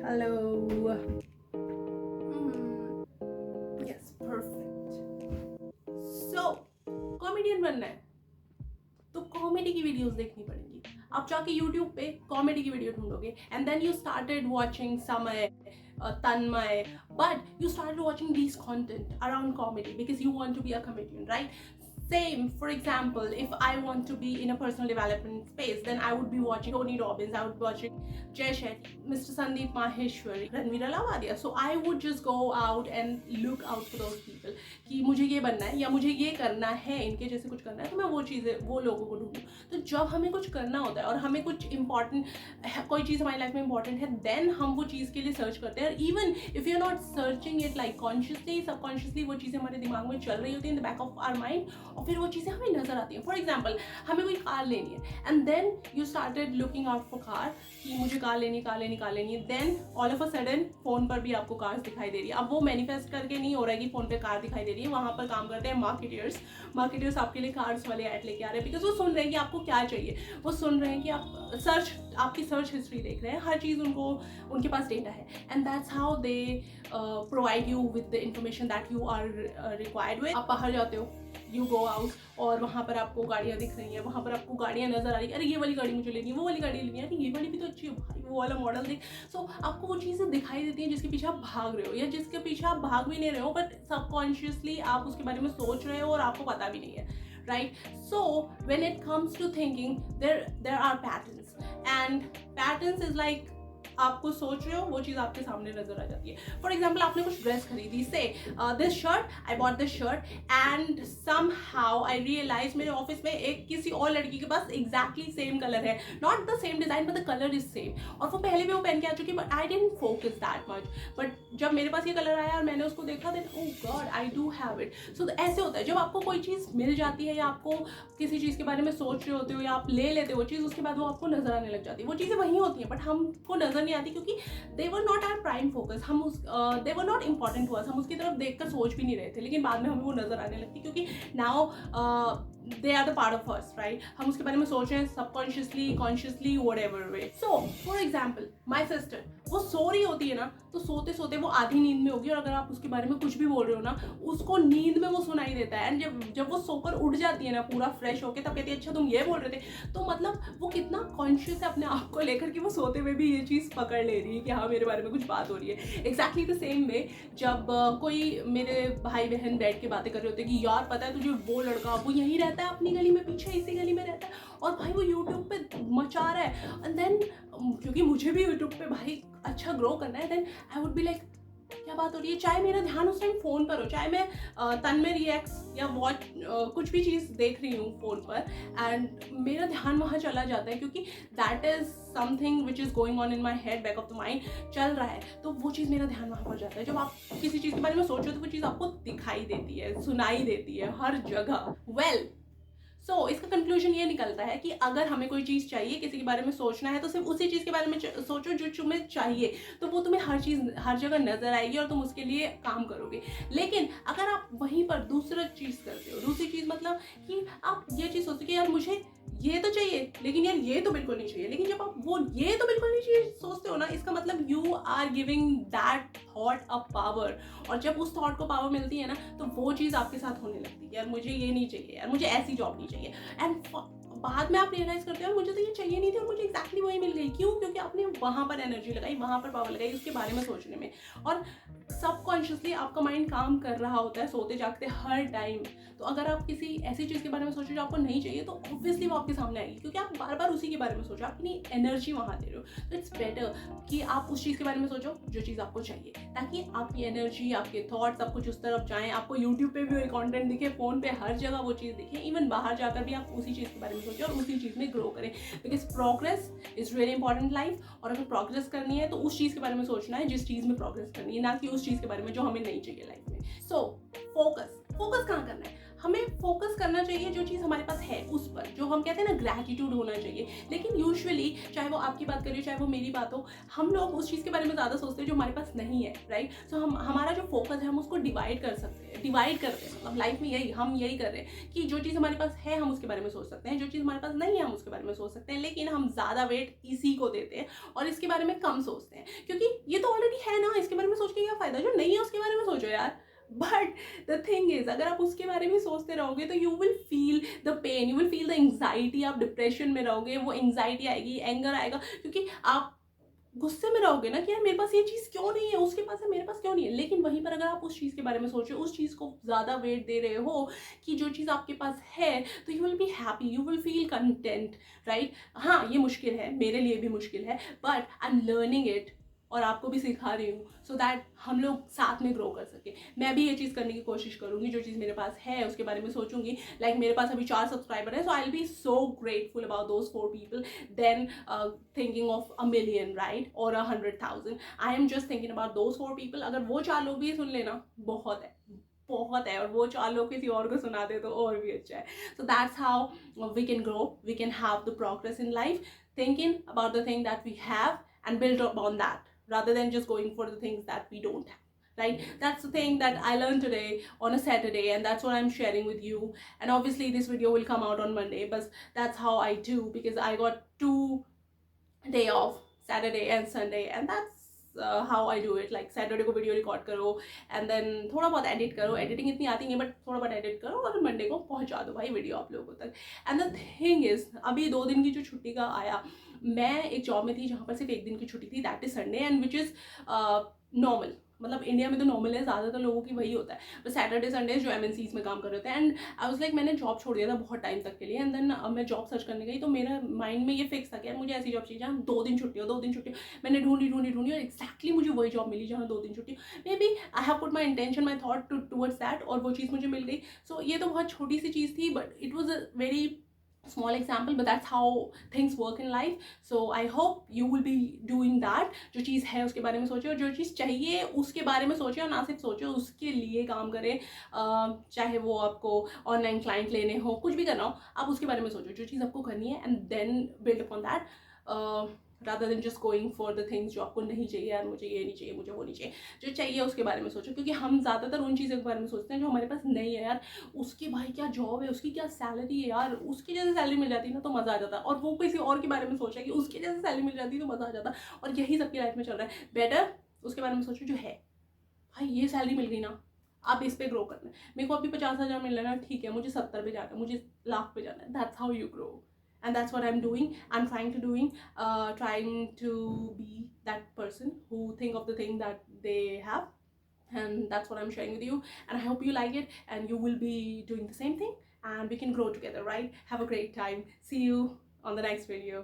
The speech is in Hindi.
Hello. Yes, perfect. So, comedian बनना है तो कॉमेडी की वीडियोस देखनी पड़ेंगी. आप जाके यूट्यूब पे कॉमेडी की वीडियो ढूंढोगे and then you started watching Samay, Tanmay, but you started watching these content around comedy because you want to be a comedian, right? Same, for example, if I want to be in a personal development space, then I would be watching Tony Robbins, I would be watching Jay Shetty, Mr. Sandeep Maheshwari, Ranveer Lavadiya. So I would just go out and look out for those people कि मुझे ये बनना है या मुझे ये करना है, इनके जैसे कुछ करना है, तो मैं वो चीज़ें वो लोगों को ढूंढूँ. तो जब हमें कुछ करना होता है और हमें कुछ इंपॉर्टेंट कोई चीज़ हमारी लाइफ में इंपॉर्टेंट है, देन हम वो चीज़ के लिए सर्च करते हैं. Even if you are not searching it like consciously, subconsciously वो चीज़ें हमारे दिमाग में चल रही होती है in the back of our mind, और फिर वो चीज़ें हमें नजर आती हैं. फॉर एग्जाम्पल, हमें कोई कार लेनी है and then you started looking out for car कि मुझे कार लेनी है. Then all of a sudden phone पर भी आपको कार्स दिखाई दे रही है. अब वो मैनिफेस्ट करके नहीं हो रहा है कि फोन पे कार दिखाई दे रही है, वहाँ पर काम करते हैं मार्केटर्स आपके लिए कार्स वाले ऐड लेके आ रहे हैं बिकॉज वो सुन रहे हैं कि आपको क्या चाहिए. वो सुन रहे हैं कि आप आपकी सर्च हिस्ट्री देख रहे हैं, हर चीज़ उनके पास डेटा है and that's how they provide you with the information that you are required with. आप बाहर जाते हो, यू गो आउट और वहाँ पर आपको गाड़ियाँ दिख रही हैं, वहाँ पर आपको गाड़ियाँ नजर आ रही है, अरे ये वाली गाड़ी मुझे लेनी है, वो वाली गाड़ी लेनी है, अरे ये वाली भी तो अच्छी है भाई, वो वाला मॉडल देख. सो आपको वो चीज़ें दिखाई देती हैं जिसके पीछे आप भाग रहे हो या जिसके पीछे आप भाग भी नहीं रहे हो, बट सबकॉन्शियसली आप उसके बारे में सोच रहे हो और आपको पता भी नहीं है, right? So when it comes to thinking, there are patterns, and patterns is like आपको सोच रहे हो वो चीज़ आपके सामने नजर आ जाती है. फॉर एग्जाम्पल, आपने कुछ ड्रेस खरीदी, say this shirt, I bought this shirt and somehow I realise मेरे ऑफिस में एक किसी और लड़की के पास एग्जैक्टली सेम कलर है, not the same design but the colour is same, और वो पहले भी वो पहन के आ चुकी है, but I didn't focus that much. But जब मेरे पास ये कलर आया और मैंने उसको देखा, then oh God I do have it. So ऐसे होता है जब आपको कोई चीज़ मिल जाती है या आपको किसी चीज़ के बारे में सोच रहे होते हो या आप ले लेते हो चीज़, उसके बाद वो आपको नजर आने लग जाती है. वो चीज़ें वहीं होती हैं बट हमको नजर नहीं आती क्योंकि they were not our prime focus. they were not important to us. हम उसकी तरफ देखकर सोच भी नहीं रहे थे, लेकिन बाद में हमें वो नजर आने लगती क्योंकि now they are the part of us, right? हम उसके बारे में सोच रहे हैं subconsciously, consciously, whatever way. So for example, my sister, वो सो रही होती है ना, तो सोते सोते वो आधी नींद में होगी और अगर आप उसके बारे में कुछ भी बोल रहे हो ना, उसको नींद में वो सुनाई देता है. एंड जब वो सोकर उठ जाती है ना पूरा फ्रेश होके, तब कहती है अच्छा तुम ये बोल रहे थे. तो मतलब वो कितना कॉन्शियस है अपने आप को लेकर कि वो सोते हुए भी ये चीज़ पकड़ ले रही है कि हाँ मेरे बारे में कुछ बात हो रही है. एग्जैक्टली द सेम वे जब कोई मेरे भाई बहन बैठ के बातें कर रहे होते हैं कि यार पता है तुझे वो लड़का वो यहीं रहता है अपनी गली में, पीछे इसी गली में रहता है और भाई वो यूट्यूब पे मचा रहा है. एंड देन क्योंकि मुझे भी यूट्यूब पे भाई अच्छा ग्रो करना है, then I would be like क्या बात हो रही है. चाहे मेरा ध्यान उस टाइम फोन पर हो, चाहे मैं तन्मय रिएक्ट्स या वॉच कुछ भी चीज़ देख रही हूँ फोन पर, एंड मेरा ध्यान वहाँ चला जाता है क्योंकि that is something which is going on in my head, back of the mind चल रहा है, तो वो चीज़ मेरा ध्यान वहाँ पर जाता है. जब आप किसी चीज़ के बारे में सोचो तो वो चीज़ आपको दिखाई देती है, सुनाई देती है हर जगह. वेल सो इसका कंक्लूजन ये निकलता है कि अगर हमें कोई चीज़ चाहिए, किसी के बारे में सोचना है, तो सिर्फ उसी चीज़ के बारे में सोचो जो तुम्हें चाहिए, तो वो तुम्हें हर चीज़ हर जगह नजर आएगी और तुम उसके लिए काम करोगे. लेकिन अगर आप वहीं पर दूसरा चीज़ करते हो, दूसरी चीज़ मतलब कि आप ये चीज़ सोचते हो कि यार मुझे ये तो चाहिए लेकिन यार ये तो बिल्कुल नहीं चाहिए, लेकिन जब आप वो ये तो बिल्कुल नहीं चाहिए सोचते हो ना, इसका मतलब you are giving that thought a power, और जब उस थॉट को पावर मिलती है ना, तो वो चीज़ आपके साथ होने लगती है. यार मुझे ये नहीं चाहिए, यार मुझे ऐसी जॉब नहीं चाहिए, एंड बाद में आप रियलाइज करते हो मुझे तो ये चाहिए नहीं थी और मुझे एक्जैक्टली वही मिल गई. क्यों? क्योंकि आपने वहाँ पर एनर्जी लगाई, वहाँ पर पावर लगाई उसके बारे में सोचने में, और सबकॉन्शियसली आपका माइंड काम कर रहा होता है सोते जागते हर टाइम. तो अगर आप किसी ऐसी चीज़ के बारे में सोचो जो आपको नहीं चाहिए, तो ऑब्वियसली वो आपके सामने आएगी क्योंकि आप बार बार उसी के बारे में सोचो, अपनी एनर्जी वहाँ दे रहे हो. तो इट्स बेटर कि आप उस चीज़ के बारे में सोचो जो चीज़ आपको चाहिए, ताकि आपकी एनर्जी, आपके थॉट सब कुछ उस तरफ जाएँ. आपको यूट्यूब पे भी वही कॉन्टेंट दिखे, फ़ोन पे हर जगह वो चीज़ दिखे, इवन बाहर जाकर भी आप उसी चीज़ के बारे में सोचें और उसी चीज़ में ग्रो करें. Because progress is really important life, और अगर प्रोग्रेस करनी है तो उस चीज़ के बारे में सोचना है जिस चीज़ में प्रोग्रेस करनी है, ना कि उस चीज़ के बारे में जो हमें नहीं चाहिए लाइफ में. सो फोकस कहाँ करना है? हमें फोकस करना चाहिए जो चीज़ हमारे पास है उस पर, जो हम कहते हैं ना ग्रैटिट्यूड होना चाहिए। लेकिन यूजुअली चाहे वो आपकी बात करिए चाहे वो मेरी बात हो, हम लोग उस चीज़ के बारे में ज़्यादा सोचते हैं जो हमारे पास नहीं है, राइट। सो हम हमारा जो फोकस है हम उसको डिवाइड कर सकते हैं, डिवाइड करते हैं। मतलब लाइफ में हम यही कर रहे हैं कि जो चीज़ हमारे पास है हम उसके बारे में सोच सकते हैं, जो चीज़ हमारे पास नहीं है हम उसके बारे में सोच सकते हैं। लेकिन हम ज़्यादा वेट इसी को देते हैं और इसके बारे में कम सोचते हैं, क्योंकि ये तो ऑलरेडी है ना, इसके बारे में सोच के क्या फ़ायदा, जो नहीं है उसके बारे में सोचो यार। बट द थिंग इज, अगर आप उसके बारे में सोचते रहोगे तो you will feel the pain, you will feel the anxiety, आप डिप्रेशन में रहोगे, वो एंग्जाइटी आएगी, एंगर आएगा, क्योंकि आप गुस्से में रहोगे ना कि यार मेरे पास ये चीज़ क्यों नहीं है, उसके पास है मेरे पास क्यों नहीं है। लेकिन वहीं पर अगर आप उस चीज़ के बारे में सोचो, उस चीज़ को ज़्यादा वेट दे रहे हो कि जो चीज़ आपके पास है, तो you will be happy, you will feel content, right. हाँ ये मुश्किल है, मेरे लिए भी मुश्किल है, but I am learning it और आपको भी सिखा रही हूँ सो दैट हम लोग साथ में ग्रो कर सके। मैं भी ये चीज़ करने की कोशिश करूँगी, जो चीज़ मेरे पास है उसके बारे में सोचूंगी। लाइक मेरे पास अभी 4 सब्सक्राइबर है, so I will be so grateful about those 4 people than thinking of a million, right, और 100,000। I am just thinking about those 4 people. अगर वो 4 लोग भी सुन लेना बहुत है, बहुत है, और वो 4 लोग किसी और को सुना दे तो और भी अच्छा है। So that's how we can grow, we can have the progress in life, thinking about the thing that we have and build upon that, rather than just going for the things that we don't have, right. That's the thing that I learned today on a Saturday, and that's what I'm sharing with you. And obviously this video will come out on Monday, but that's how I do, because I got 2 day off, Saturday and Sunday, and that's how I do it. Like Saturday को वीडियो रिकॉर्ड करो and then थोड़ा बहुत एडिट करो, एडिटिंग इतनी आती नहीं है बट थोड़ा बहुत एडिट करो और मंडे को पहुंचा दो भाई वीडियो आप लोगों तक। एंड द थिंग इज, अभी 2 दिन की जो छुट्टी का आया, मैं एक जॉब में थी जहाँ पर सिर्फ 1 दिन की छुट्टी थी, that is Sunday, and which is normal. मतलब इंडिया में तो नॉर्मल है, ज़्यादातर लोगों की वही होता है, बट सैटरडे संडे जो MNCs में काम कर रहे थे। एंड आई वाज लाइक, मैंने जॉब छोड़ दिया था बहुत टाइम तक के लिए, एंड देन मैं जॉब सर्च करने गई तो मेरा माइंड में ये फिक्स था कि यार मुझे ऐसी जॉब चाहिए जहाँ 2 दिन छुट्टी हो, 2 दिन छुट्टी हो। मैंने ढूंढी और एक्जैक्टली मुझे वही जॉब मिली जहाँ 2 दिन छुट्टी हो। Maybe I have put my intention, my thought towards that, और वो चीज़ मुझे मिल गई। सो ये तो बहुत छोटी सी चीज़ थी, but it was a very small example, but that's how things work in life. So I hope you will be doing that. जो चीज़ है उसके बारे में सोचो, और जो चीज़ चाहिए उसके बारे में सोचो, और ना सिर्फ सोचो, उसके लिए काम करें। चाहे वो आपको ऑनलाइन क्लाइंट लेने हो, कुछ भी करना हो, आप उसके बारे में सोचो जो चीज़ आपको करनी है, and then build upon that, rather than just going for the things जो आपको नहीं चाहिए, यार मुझे ये नहीं चाहिए, मुझे वो नहीं चाहिए। जो चाहिए उसके बारे में सोचो, क्योंकि हम ज़्यादातर उन चीज़ों के बारे में सोचते हैं जो हमारे पास नहीं है। यार उसकी भाई क्या जॉब है, उसकी क्या सैलरी है, यार उसकी जैसे सैलरी मिल जाती ना तो मज़ा आ जाता, और वो किसी और के बारे में सोचा कि उसकी जैसे सैलरी मिल जाती तो मज़ा आ जाता। और यही सबकी लाइफ में चल रहा है। बेटर उसके बारे में सोचो जो है, भाई ये सैलरी मिल गई ना, आप इस पे ग्रो करना है। मेरे को अभी 50,000 मिल रहा है ना, ठीक है, मुझे 70 पे जाना है, मुझे लाख पे जाना है। That's how you grow, and that's what I'm doing. I'm trying to be that person who think of the thing that they have, and that's what I'm sharing with you. And I hope you like it and you will be doing the same thing, and we can grow together, right? Have a great time. See you on the next video.